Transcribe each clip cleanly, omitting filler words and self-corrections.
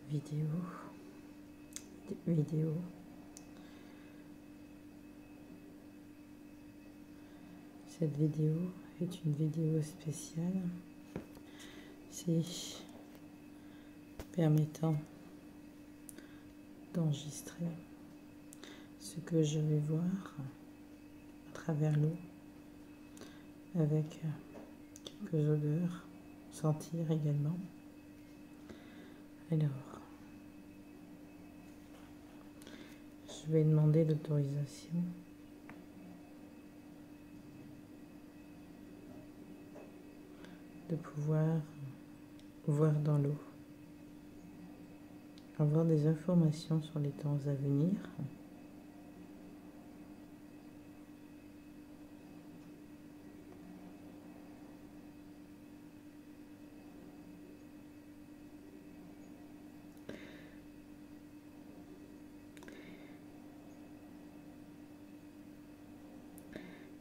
vidéo. Cette vidéo est une vidéo spéciale. C'est permettant d'enregistrer ce que je vais voir à travers l'eau avec quelques odeurs, sentir également. Alors, je vais demander l'autorisation de pouvoir voir dans l'eau, avoir des informations sur les temps à venir.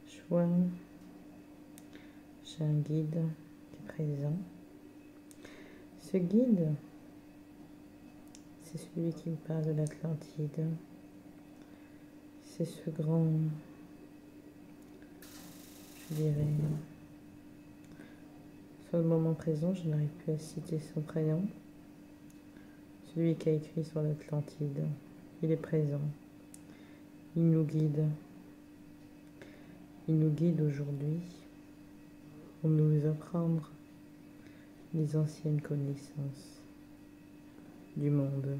Je vois, j'ai un guide qui est présent. Ce guide, c'est celui qui me parle de l'Atlantide. C'est ce grand, je dirais, sur le moment présent, je n'arrive plus à citer son prénom. Celui qui a écrit sur l'Atlantide, il est présent. Il nous guide. Il nous guide aujourd'hui pour nous apprendre les anciennes connaissances du monde,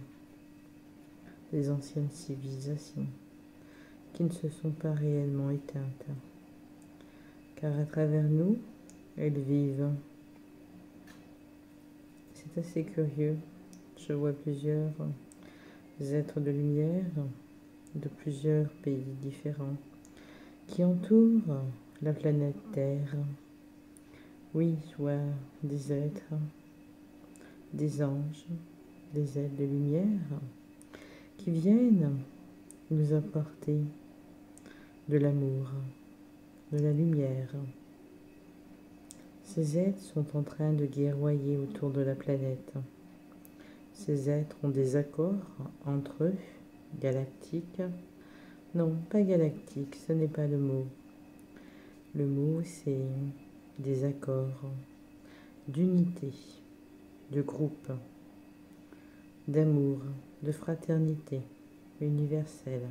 les anciennes civilisations qui ne se sont pas réellement éteintes, car à travers nous, elles vivent. C'est assez curieux. Je vois plusieurs êtres de lumière de plusieurs pays différents qui entourent la planète Terre. Oui, je vois des êtres, des anges, des êtres de lumière qui viennent nous apporter de l'amour, de la lumière. Ces êtres sont en train de guerroyer autour de la planète. Ces êtres ont des accords entre eux, galactiques. Non, pas galactique, ce n'est pas le mot. Le mot, c'est des accords d'unité, de groupe, d'amour, de fraternité universelle.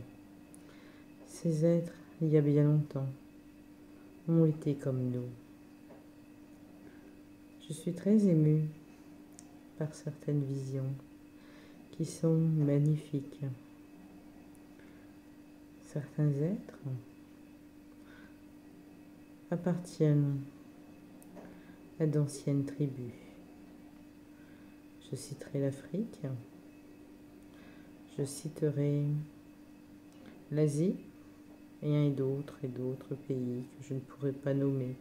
Ces êtres, il y a bien longtemps, ont été comme nous. Je suis très émue par certaines visions qui sont magnifiques. Certains êtres appartiennent à d'anciennes tribus. Je citerai l'Afrique, je citerai l'Asie et d'autres pays que je ne pourrais pas nommer.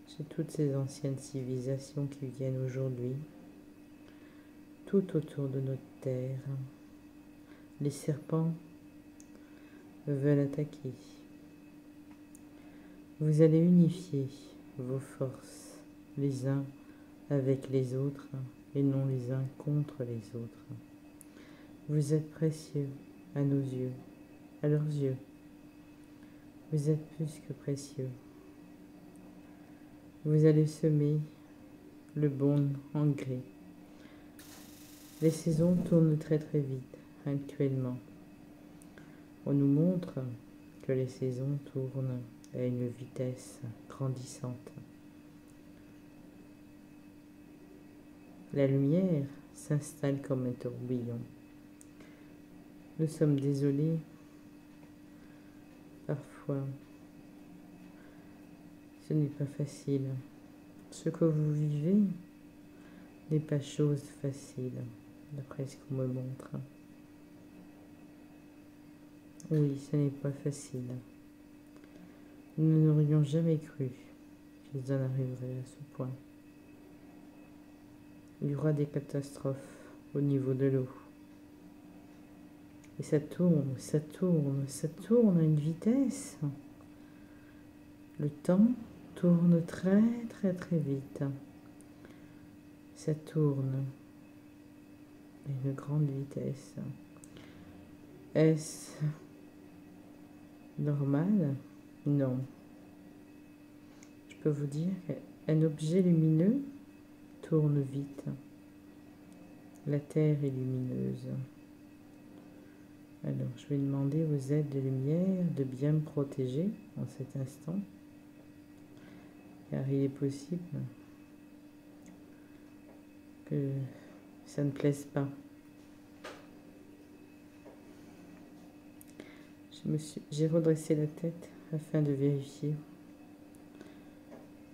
J'ai toutes ces anciennes civilisations qui viennent aujourd'hui, tout autour de notre terre. Les serpents veulent attaquer. Vous allez unifier vos forces les uns avec les autres et non les uns contre les autres. Vous êtes précieux à nos yeux, à leurs yeux. Vous êtes plus que précieux. Vous allez semer le bon engrais. Les saisons tournent très très vite actuellement. On nous montre que les saisons tournent à une vitesse grandissante. La lumière s'installe comme un tourbillon. Nous sommes désolés, parfois, ce n'est pas facile. Ce que vous vivez n'est pas chose facile, d'après ce qu'on me montre. Oui, ce n'est pas facile. Nous n'aurions jamais cru qu'ils en arriveraient à ce point. Il y aura des catastrophes au niveau de l'eau. Et ça tourne, ça tourne, ça tourne à une vitesse. Le temps tourne très très très vite. Ça tourne. à une grande vitesse. Est-ce normal? Non. Je peux vous dire qu'un objet lumineux tourne vite. La Terre est lumineuse. Alors, je vais demander aux aides de lumière de bien me protéger en cet instant, car il est possible que ça ne plaise pas. J'ai redressé la tête afin de vérifier.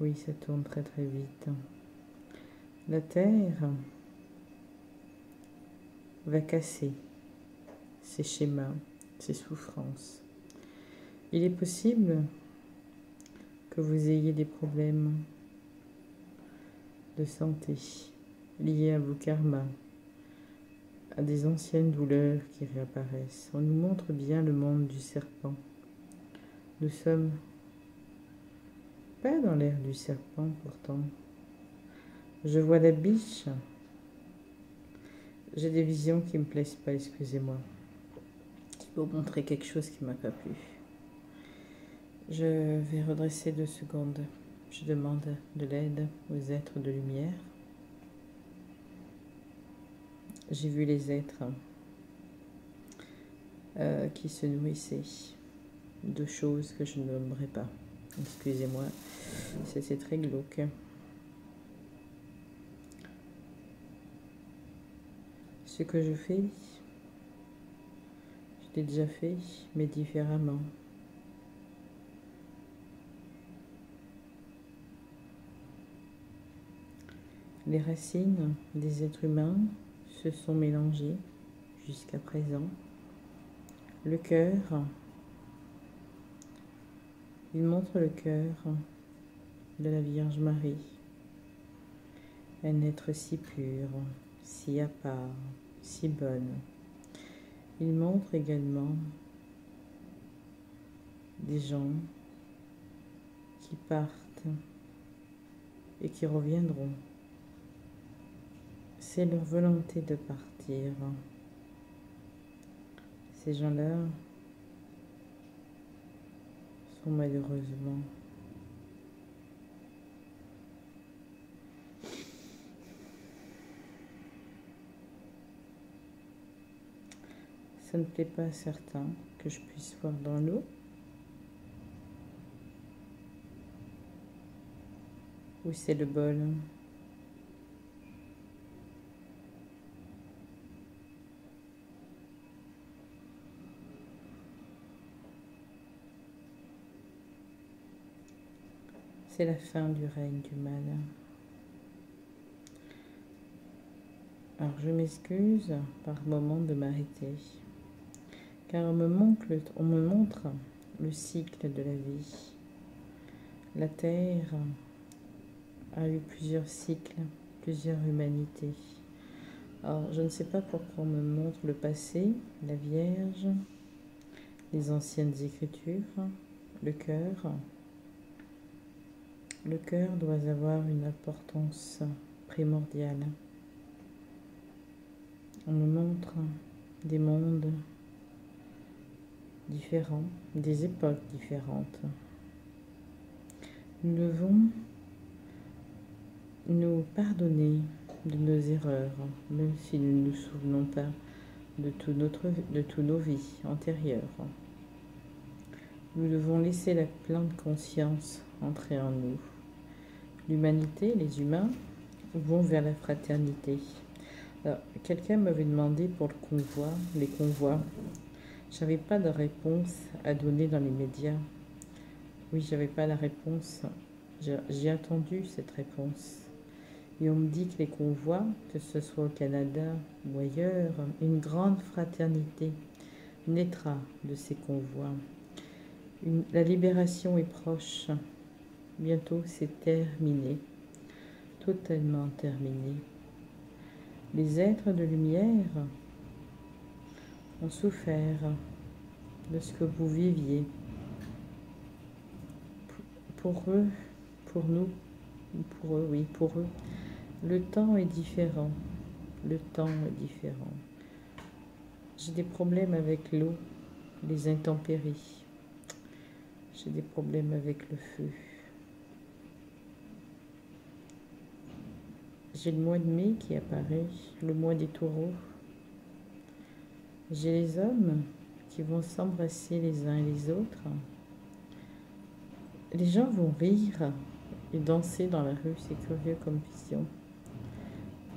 Oui, ça tourne très très vite. La Terre va casser ces schémas, ces souffrances. Il est possible que vous ayez des problèmes de santé liés à vos karmas, à des anciennes douleurs qui réapparaissent. On nous montre bien le monde du serpent. Nous sommes pas dans l'ère du serpent pourtant. Je vois la biche. J'ai des visions qui me plaisent pas, excusez-moi. Je vais vous montrer quelque chose qui m'a pas plu. Je vais redresser 2 secondes. Je demande de l'aide aux êtres de lumière. J'ai vu les êtres qui se nourrissaient de choses que je ne nommerai pas. Excusez-moi, c'est très glauque. Ce que je fais, je l'ai déjà fait, mais différemment. Les racines des êtres humains se sont mélangées jusqu'à présent. Le cœur, il montre le cœur de la Vierge Marie, un être si pur, si à part, si bonne. Il montre également des gens qui partent et qui reviendront. C'est leur volonté de partir. Ces gens-là sont malheureusement ça ne plaît pas à certains que je puisse voir dans l'eau. Oui, c'est le bol. C'est la fin du règne du mal. Alors je m'excuse par moment de m'arrêter, car on me montre le cycle de la vie. La Terre a eu plusieurs cycles, plusieurs humanités. Alors je ne sais pas pourquoi on me montre le passé, la Vierge, les anciennes écritures, le cœur. Le cœur doit avoir une importance primordiale. On nous montre des mondes différents, des époques différentes. Nous devons nous pardonner de nos erreurs, même si nous ne nous souvenons pas de toutes nos vies antérieures. Nous devons laisser la pleine conscience entrer en nous. L'humanité, les humains, vont vers la fraternité. Alors, quelqu'un m'avait demandé pour le convoi, les convois. J'avais pas de réponse à donner dans les médias. Oui, j'avais pas la réponse. J'ai attendu cette réponse. Et on me dit que les convois, que ce soit au Canada ou ailleurs, une grande fraternité naîtra de ces convois. La libération est proche. Bientôt, c'est terminé. Totalement terminé. Les êtres de lumière ont souffert de ce que vous viviez. Pour eux, pour nous, pour eux, oui, pour eux, le temps est différent. Le temps est différent. J'ai des problèmes avec l'eau, les intempéries. J'ai des problèmes avec le feu. J'ai le mois de mai qui apparaît, le mois des taureaux. J'ai les hommes qui vont s'embrasser les uns et les autres. Les gens vont rire et danser dans la rue, c'est curieux comme vision.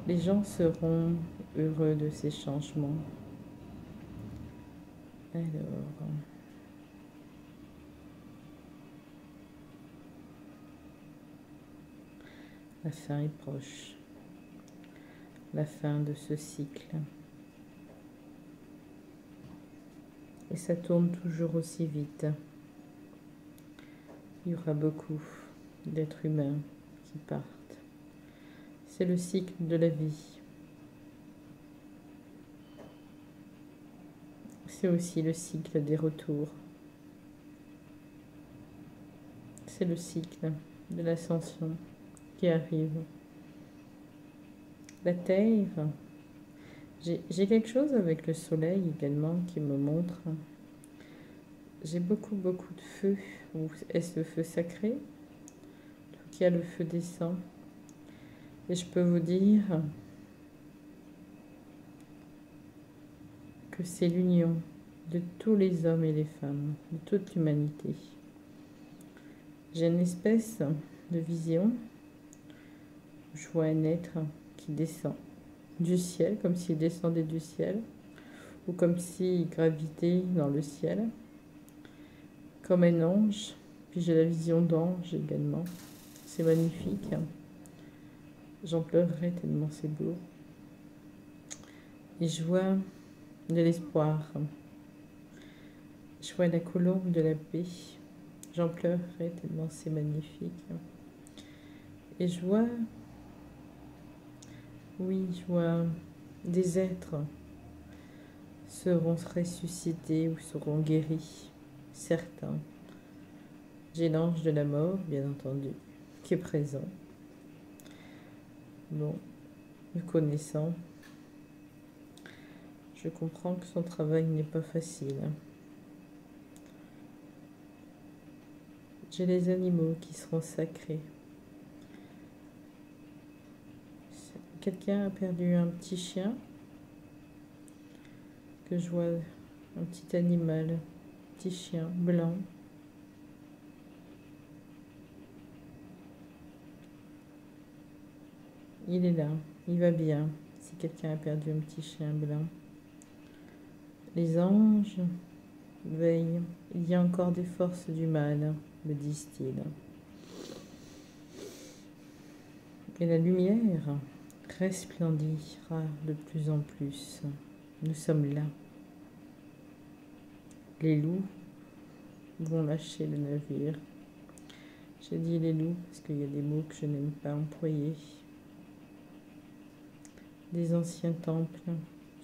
Les gens seront heureux de ces changements. Alors, la fin est proche. La fin de ce cycle. Et ça tourne toujours aussi vite. Il y aura beaucoup d'êtres humains qui partent. C'est le cycle de la vie. C'est aussi le cycle des retours. C'est le cycle de l'ascension qui arrive. La Terre, j'ai quelque chose avec le soleil également qui me montre. J'ai beaucoup de feu. Est-ce le feu sacré? Tout y a le feu descend. Et je peux vous dire que c'est l'union de tous les hommes et les femmes, de toute l'humanité. J'ai une espèce de vision. Je vois un être qui descend du ciel, comme s'il descendait du ciel, ou comme s'il gravitait dans le ciel, comme un ange. Puis j'ai la vision d'ange également. C'est magnifique. J'en pleurerai tellement c'est beau. Et je vois de l'espoir. Je vois la colombe de la paix. J'en pleurerai tellement c'est magnifique. Et je vois, oui, je vois des êtres seront ressuscités ou seront guéris, certains. J'ai l'ange de la mort, bien entendu, qui est présent. Bon, me connaissant, je comprends que son travail n'est pas facile. J'ai les animaux qui seront sacrés. Quelqu'un a perdu un petit chien, que je vois, un petit animal, un petit chien blanc. Il est là, il va bien, si quelqu'un a perdu un petit chien blanc. Les anges veillent, il y a encore des forces du mal, me disent-ils. Et la lumière resplendira de plus en plus. Nous sommes là. Les loups vont lâcher le navire. J'ai dit les loups parce qu'il y a des mots que je n'aime pas employer. Des anciens temples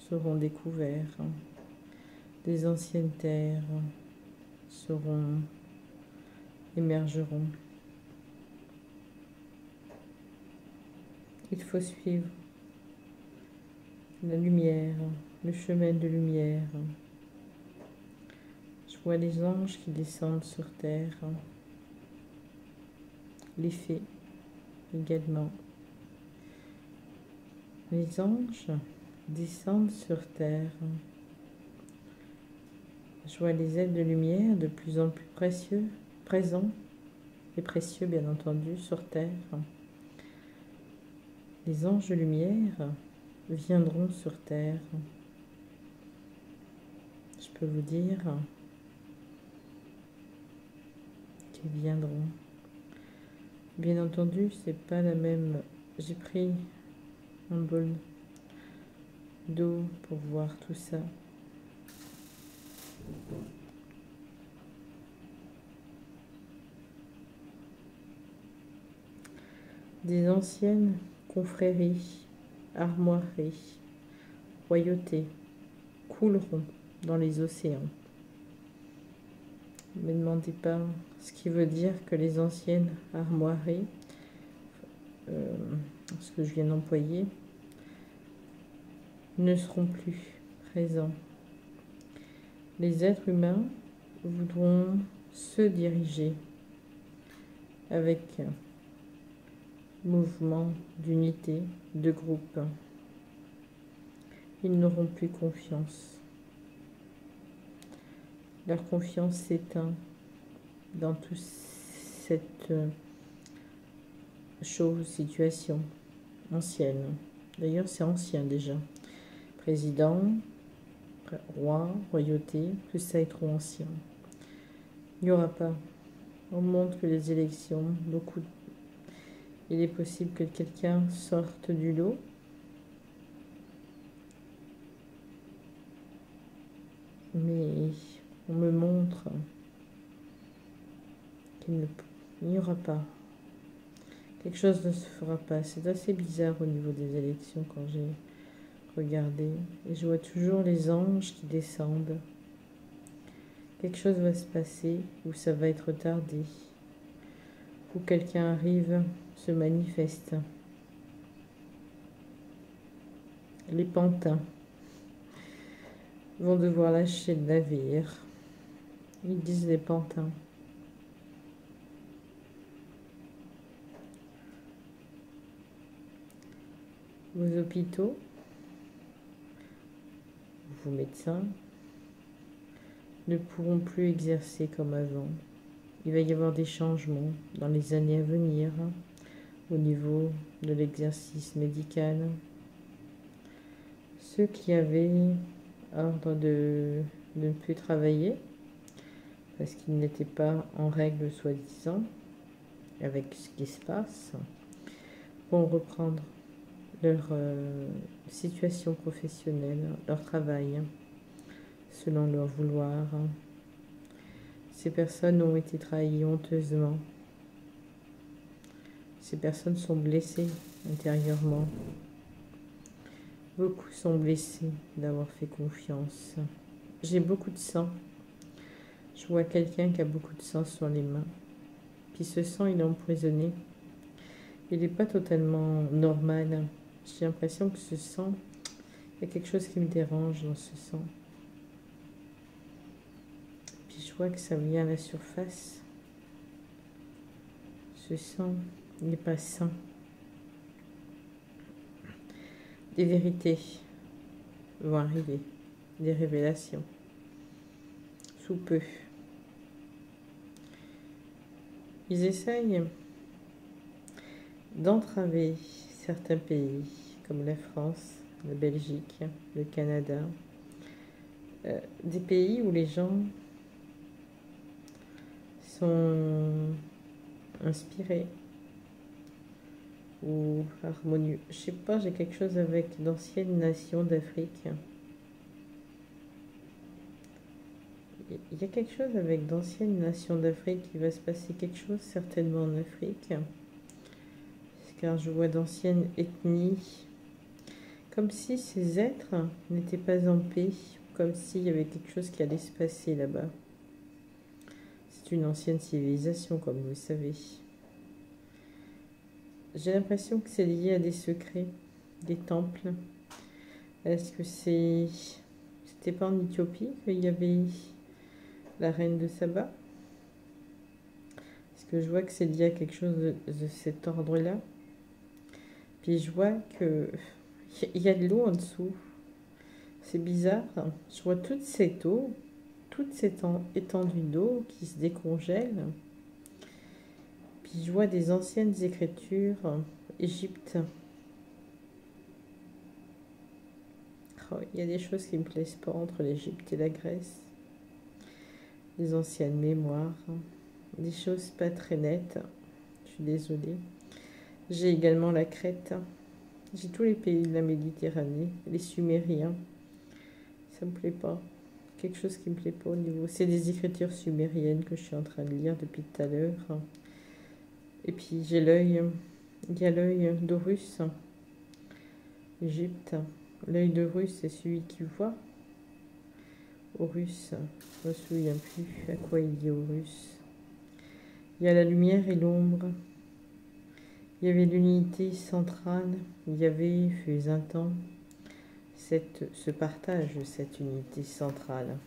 seront découverts. Des anciennes terres émergeront. Il faut suivre la lumière, le chemin de lumière. Je vois les anges qui descendent sur terre, les fées également. Les anges descendent sur terre. Je vois les êtres de lumière de plus en plus précieux, présents et précieux bien entendu sur terre. Les anges de lumière viendront sur terre. Je peux vous dire qu'ils viendront. Bien entendu, c'est pas la même. J'ai pris un bol d'eau pour voir tout ça. Des anciennes confréries, armoiries, royautés couleront dans les océans. Ne me demandez pas ce qui veut dire que les anciennes armoiries, ce que je viens d'employer, ne seront plus présents. Les êtres humains voudront se diriger avec mouvement d'unité, de groupe. Ils n'auront plus confiance. Leur confiance s'éteint dans toute cette chose, situation ancienne. D'ailleurs, c'est ancien déjà. Président, roi, royauté, tout ça est trop ancien. Il n'y aura pas. On montre que les élections, il est possible que quelqu'un sorte du lot. Mais on me montre qu'il n'y aura pas. Quelque chose ne se fera pas. C'est assez bizarre au niveau des élections quand j'ai regardé. Et je vois toujours les anges qui descendent. Quelque chose va se passer ou ça va être retardé. Ou quelqu'un arrive, se manifeste. Les pantins vont devoir lâcher le navire. Ils disent les pantins. Vos hôpitaux, vos médecins ne pourront plus exercer comme avant. Il va y avoir des changements dans les années à venir au niveau de l'exercice médical. Ceux qui avaient ordre de ne plus travailler parce qu'ils n'étaient pas en règle soi-disant avec ce qui se passe vont reprendre leur situation professionnelle, leur travail, selon leur vouloir. Ces personnes ont été trahies honteusement. Ces personnes sont blessées intérieurement. Beaucoup sont blessés d'avoir fait confiance. J'ai beaucoup de sang. Je vois quelqu'un qui a beaucoup de sang sur les mains. Puis ce sang, il est empoisonné. Il n'est pas totalement normal. J'ai l'impression que ce sang, il y a quelque chose qui me dérange dans ce sang. Puis je vois que ça vient à la surface. Ce sang, il n'est pas sain. Des vérités vont arriver, des révélations, sous peu. Ils essayent d'entraver certains pays, comme la France, la Belgique, le Canada, des pays où les gens sont inspirés ou harmonieux. Je sais pas, j'ai quelque chose avec d'anciennes nations d'Afrique. Il y a quelque chose avec d'anciennes nations d'Afrique, il va se passer quelque chose certainement en Afrique, car je vois d'anciennes ethnies, comme si ces êtres n'étaient pas en paix, comme s'il y avait quelque chose qui allait se passer là-bas. C'est une ancienne civilisation, comme vous le savez. J'ai l'impression que c'est lié à des secrets, des temples. Est-ce que c'était pas en Éthiopie qu'il y avait la reine de Saba? Parce que je vois que c'est lié à quelque chose de cet ordre-là. Puis je vois qu'il y a de l'eau en dessous. C'est bizarre. Je vois toute cette eau, toute cette étendue d'eau qui se décongèle. Puis je vois des anciennes écritures, Égypte. Oh, il y a des choses qui ne me plaisent pas entre l'Égypte et la Grèce. Des anciennes mémoires, des choses pas très nettes. Je suis désolée. J'ai également la Crète. J'ai tous les pays de la Méditerranée, les Sumériens. Ça me plaît pas. Quelque chose qui me plaît pas au niveau. C'est des écritures sumériennes que je suis en train de lire depuis tout à l'heure. Et puis j'ai l'œil. Il y a l'œil d'Horus. Égypte. L'œil d'Horus, c'est celui qui voit. Horus, je ne me souviens plus à quoi il dit Horus. Il y a la lumière et l'ombre. Il y avait l'unité centrale. Il y avait, fut un temps, ce partage, cette unité centrale.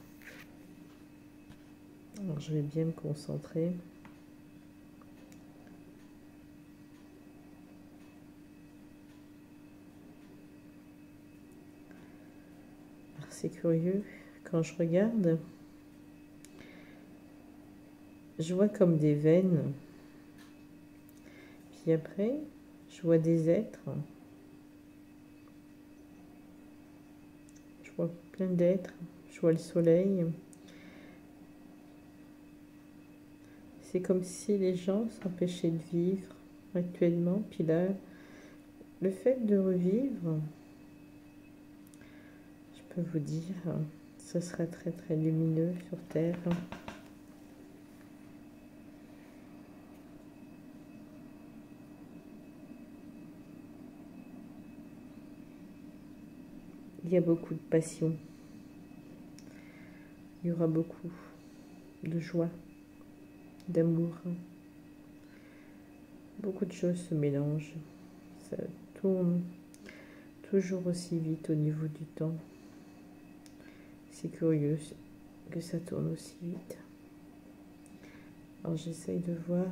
Alors, je vais bien me concentrer. C'est curieux, quand je regarde, je vois comme des veines, puis après, je vois des êtres, je vois plein d'êtres, je vois le soleil. C'est comme si les gens s'empêchaient de vivre actuellement, puis là, le fait de revivre, je peux vous dire, ce sera très très lumineux sur Terre. Il y a beaucoup de passion. Il y aura beaucoup de joie, d'amour. Beaucoup de choses se mélangent. Ça tourne toujours aussi vite au niveau du temps. C'est curieux que ça tourne aussi vite. Alors j'essaye de voir.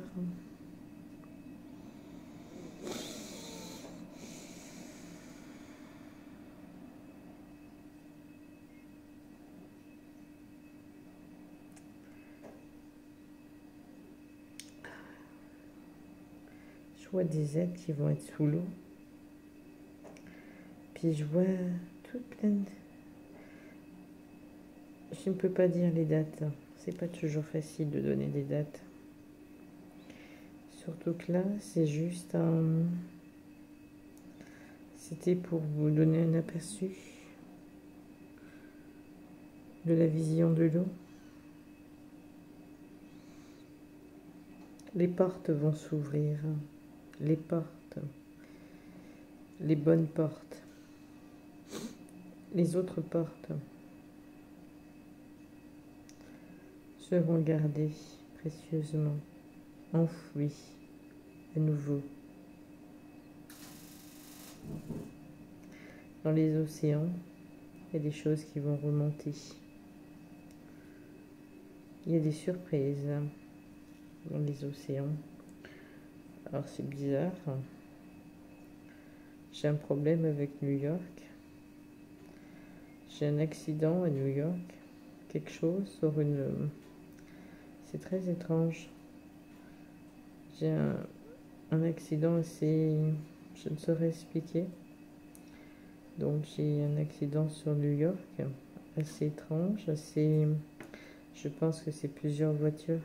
Je vois des êtres qui vont être sous l'eau. Puis je vois toutes plein de... Je ne peux pas dire les dates. C'est pas toujours facile de donner des dates. Surtout que là, c'est juste un... C'était pour vous donner un aperçu de la vision de l'eau. Les portes vont s'ouvrir. Les portes. Les bonnes portes. Les autres portes seront gardées précieusement, enfouies à nouveau dans les océans. Il y a des choses qui vont remonter. Il y a des surprises dans les océans. Alors c'est bizarre. J'ai un problème avec New York. J'ai un accident à New York. Quelque chose sur une... C'est très étrange. J'ai un accident assez... Je ne saurais expliquer. Donc j'ai un accident sur New York, assez étrange, assez... Je pense que c'est plusieurs voitures.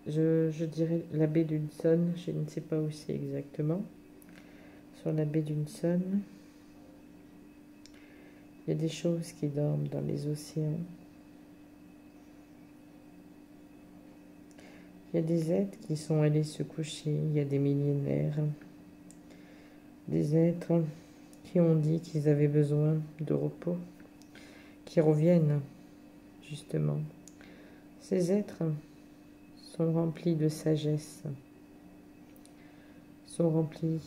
Je dirais la baie d'Hudson, je ne sais pas où c'est exactement. Sur la baie d'Hudson, il y a des choses qui dorment dans les océans. Il y a des êtres qui sont allés se coucher il y a des millénaires. Des êtres qui ont dit qu'ils avaient besoin de repos, qui reviennent, justement. Ces êtres sont remplis de sagesse, sont remplis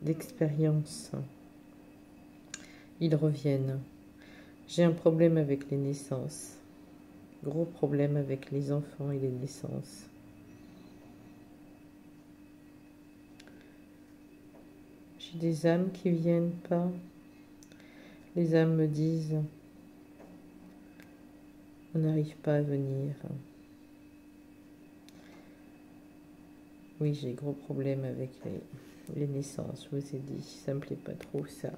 d'expérience. Ils reviennent. J'ai un problème avec les naissances. Gros problème avec les enfants et les naissances. J'ai des âmes qui viennent pas. Les âmes me disent, on n'arrive pas à venir. Oui, j'ai gros problème avec les naissances, je vous ai dit, ça me plaît pas trop ça.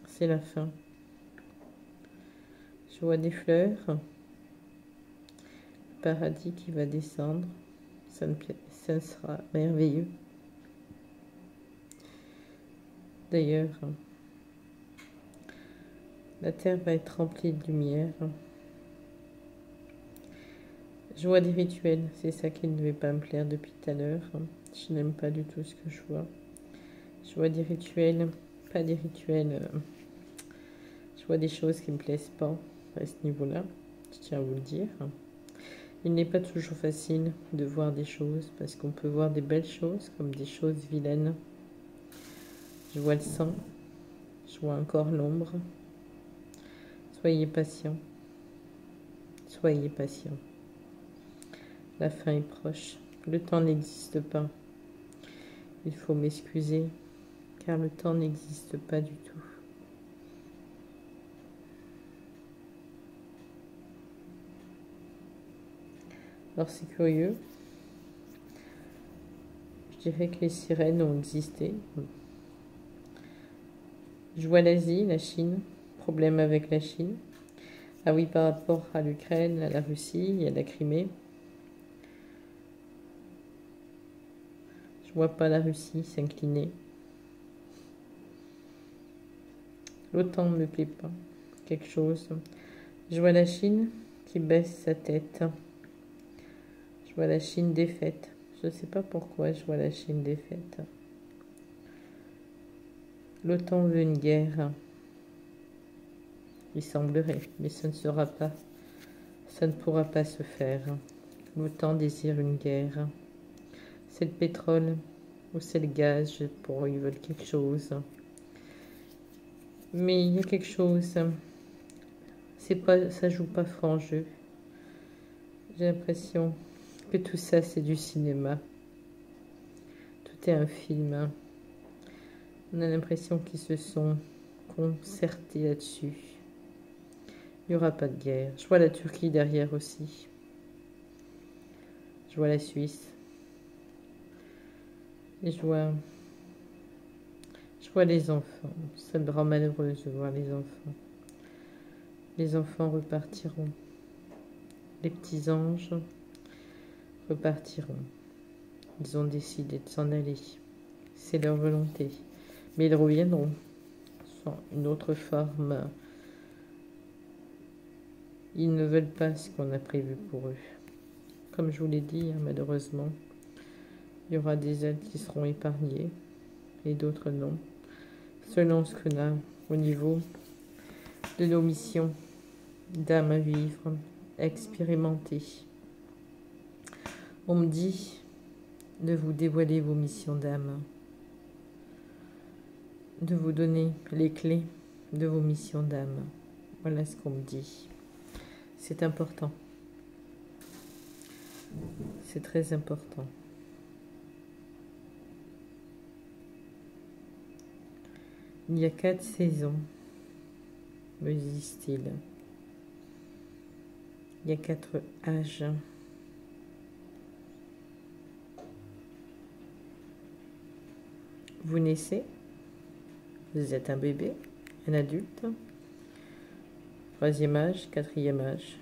C'est la fin. Je vois des fleurs, le paradis qui va descendre, ça sera merveilleux. D'ailleurs, la terre va être remplie de lumière. Je vois des rituels, c'est ça qui ne devait pas me plaire depuis tout à l'heure. Je n'aime pas du tout ce que je vois. Je vois des rituels, pas des rituels. Je vois des choses qui ne me plaisent pas à ce niveau-là, je tiens à vous le dire. Il n'est pas toujours facile de voir des choses, parce qu'on peut voir des belles choses comme des choses vilaines. Je vois le sang, je vois encore l'ombre. Soyez patient, soyez patient. La fin est proche, le temps n'existe pas. Il faut m'excuser, car le temps n'existe pas du tout. Alors c'est curieux. Je dirais que les sirènes ont existé. Je vois l'Asie, la Chine, problème avec la Chine. Ah oui, par rapport à l'Ukraine, à la Russie, il y a la Crimée. Je vois pas la Russie s'incliner. L'OTAN ne me plaît pas. Quelque chose. Je vois la Chine qui baisse sa tête. Je vois la Chine défaite. Je ne sais pas pourquoi je vois la Chine défaite. L'OTAN veut une guerre. Il semblerait, mais ce ne sera pas. Ça ne pourra pas se faire. L'OTAN désire une guerre. C'est le pétrole ou c'est le gaz, pour ils veulent quelque chose. Mais il y a quelque chose. C'est pas, ça joue pas franc jeu. J'ai l'impression que tout ça c'est du cinéma. Tout est un film. On a l'impression qu'ils se sont concertés là-dessus. Il n'y aura pas de guerre. Je vois la Turquie derrière aussi. Je vois la Suisse. Et je vois les enfants. Ça me rend malheureuse de voir les enfants. Les enfants repartiront. Les petits anges repartiront. Ils ont décidé de s'en aller. C'est leur volonté. Mais ils reviendront. Sans une autre forme. Ils ne veulent pas ce qu'on a prévu pour eux. Comme je vous l'ai dit, malheureusement, il y aura des aides qui seront épargnées et d'autres non. Selon ce qu'on a au niveau de nos missions d'âme à vivre, à expérimenter. On me dit de vous dévoiler vos missions d'âme, de vous donner les clés de vos missions d'âme. Voilà ce qu'on me dit. C'est important. C'est très important. Il y a 4 saisons, me disent-ils. Il y a 4 âges. Vous naissez, vous êtes un bébé, un adulte, 3e âge, 4e âge.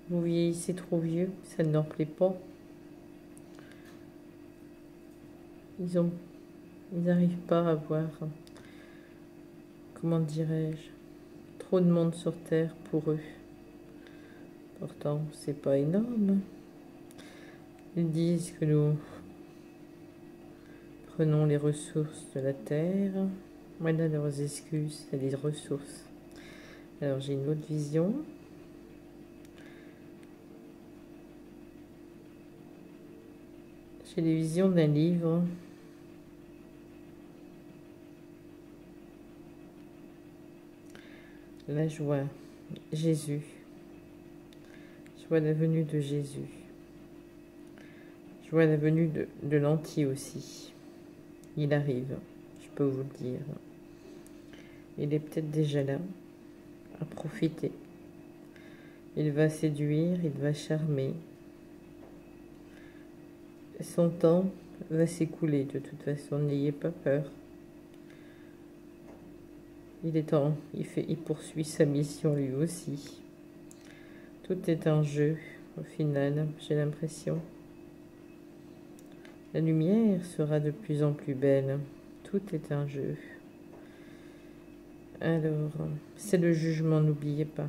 Vous vieillissez trop vieux, ça ne leur plaît pas. Ils n'arrivent pas à voir, comment dirais-je, trop de monde sur Terre pour eux. Pourtant, c'est pas énorme. Ils disent que nous prenons les ressources de la Terre. Voilà leurs excuses, c'est les ressources. Alors j'ai une autre vision. J'ai les visions d'un livre. Là, je vois Jésus. Je vois la venue de Jésus. Je vois la venue de l'Anti aussi. Il arrive, je peux vous le dire. Il est peut-être déjà là, à profiter. Il va séduire, il va charmer. Son temps va s'écouler de toute façon, n'ayez pas peur. Il poursuit sa mission lui aussi. Tout est un jeu, au final, j'ai l'impression. La lumière sera de plus en plus belle. Tout est un jeu. Alors, c'est le jugement, n'oubliez pas.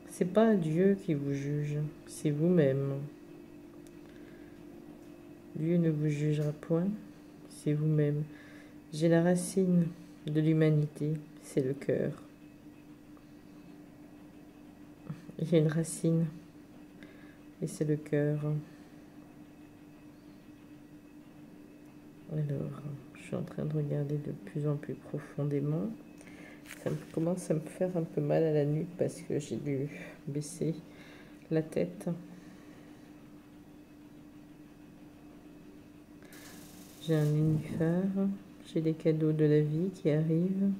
C'est pas Dieu qui vous juge, c'est vous-même. Dieu ne vous jugera point, c'est vous-même. J'ai la racine de l'humanité, c'est le cœur. J'ai une racine. Et c'est le cœur. Alors, je suis en train de regarder de plus en plus profondément. Ça commence à me faire un peu mal à la nuque parce que j'ai dû baisser la tête. J'ai un nénuphar. J'ai les cadeaux de la vie qui arrivent.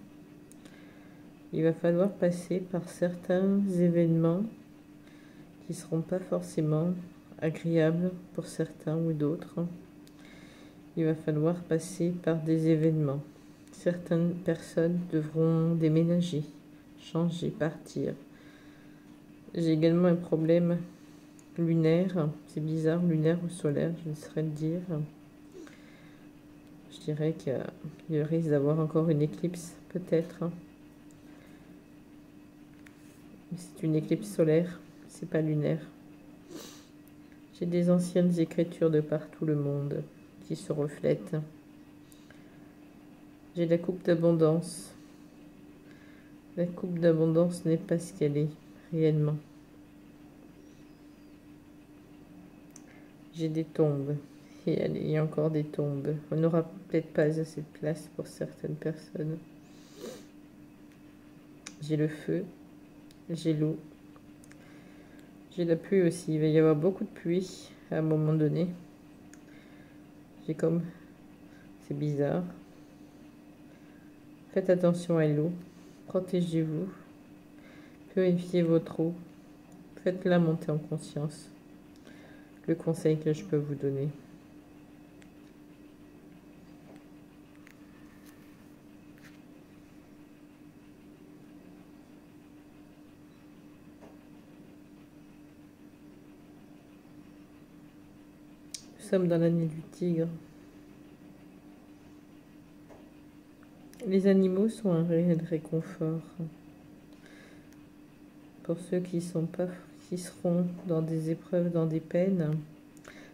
Il va falloir passer par certains événements qui ne seront pas forcément agréables pour certains ou d'autres. Il va falloir passer par des événements. Certaines personnes devront déménager, changer, partir. J'ai également un problème lunaire. C'est bizarre, lunaire ou solaire, je ne saurais le dire. Je dirais qu'il risque d'avoir encore une éclipse, peut-être. C'est une éclipse solaire, c'est pas lunaire. J'ai des anciennes écritures de partout le monde qui se reflètent. J'ai la coupe d'abondance. La coupe d'abondance n'est pas ce qu'elle est réellement. J'ai des tombes. Et il y a encore des tombes. On n'aura peut-être pas assez de place pour certaines personnes. J'ai le feu. J'ai l'eau. J'ai la pluie aussi. Il va y avoir beaucoup de pluie à un moment donné. J'ai comme... C'est bizarre. Faites attention à l'eau. Protégez-vous. Purifiez votre eau. Faites-la monter en conscience. Le conseil que je peux vous donner. Nous sommes dans l'année du tigre. Les animaux sont un réel réconfort. Pour ceux qui seront dans des épreuves, dans des peines,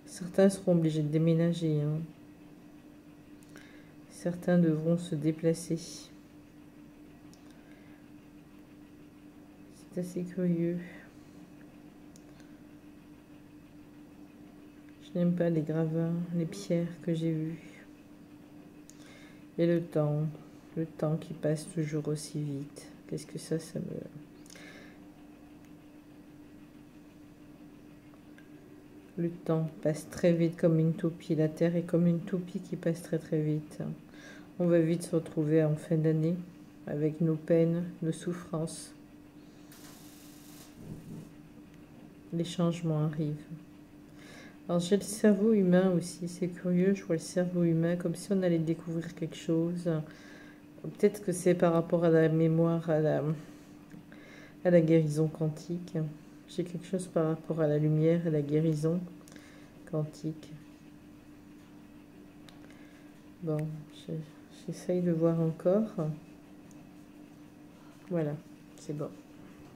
certains seront obligés de déménager. Certains devront se déplacer. C'est assez curieux. Je n'aime pas les gravats, les pierres que j'ai vues. Et le temps qui passe toujours aussi vite. Qu'est-ce que ça me... Le temps passe très vite comme une toupie. La Terre est comme une toupie qui passe très très vite. On va vite se retrouver en fin d'année avec nos peines, nos souffrances. Les changements arrivent. Alors j'ai le cerveau humain aussi, c'est curieux, je vois le cerveau humain comme si on allait découvrir quelque chose. Peut-être que c'est par rapport à la mémoire, à la guérison quantique. J'ai quelque chose par rapport à la lumière et la guérison quantique. Bon, j'essaye de voir encore. Voilà, c'est bon.